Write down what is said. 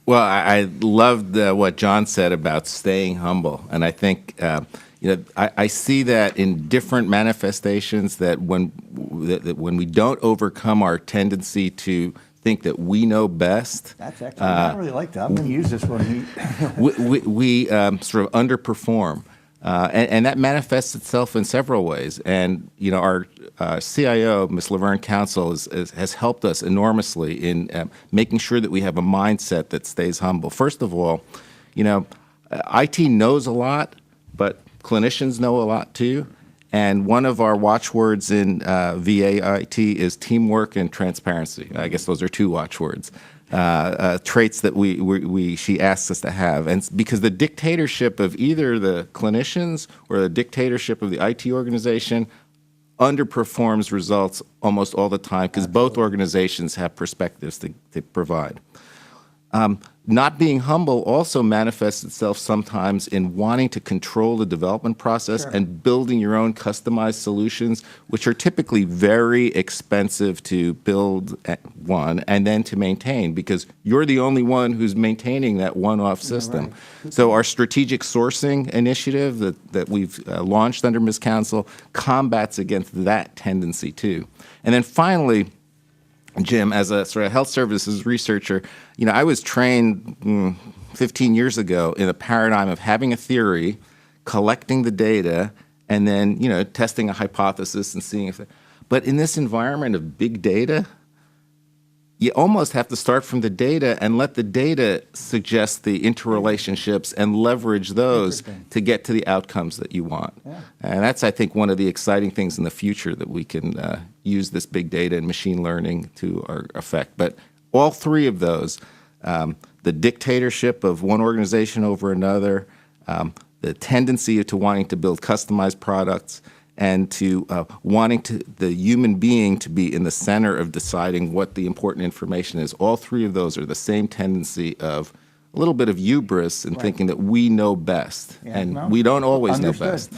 Well, I loved what John said about staying humble, and I think I see that in different manifestations. That when we don't overcome our tendency to think that we know best, That's actually, I really like that. I'm going to use this one. we sort of underperform. And that manifests itself in several ways. And our CIO, Ms. Laverne Council, has helped us enormously in making sure that we have a mindset that stays humble. First of all, IT knows a lot, but clinicians know a lot too. And one of our watchwords in VA IT is teamwork and transparency. I guess those are two watchwords. Traits that she asks us to have. And because the dictatorship of either the clinicians or the dictatorship of the IT organization underperforms results almost all the time because both organizations have perspectives to provide. Not being humble also manifests itself sometimes in wanting to control the development process and building your own customized solutions, which are typically very expensive to build one and then to maintain because you're the only one who's maintaining that one-off system. Right. So our strategic sourcing initiative that we've launched under Ms. Council combats against that tendency too. And then finally, Jim, as a sort of health services researcher, I was trained 15 years ago in a paradigm of having a theory, collecting the data, and then, testing a hypothesis and seeing if. But in this environment of big data, you almost have to start from the data and let the data suggest the interrelationships and leverage those to get to the outcomes that you want. Yeah. And that's, I think, one of the exciting things in the future that we can use this big data and machine learning to our effect. But all three of those, the dictatorship of one organization over another, the tendency to wanting to build customized products, and to wanting the human being to be in the center of deciding what the important information is. All three of those are the same tendency of a little bit of hubris and thinking that we know best. Yeah, and we don't always know best.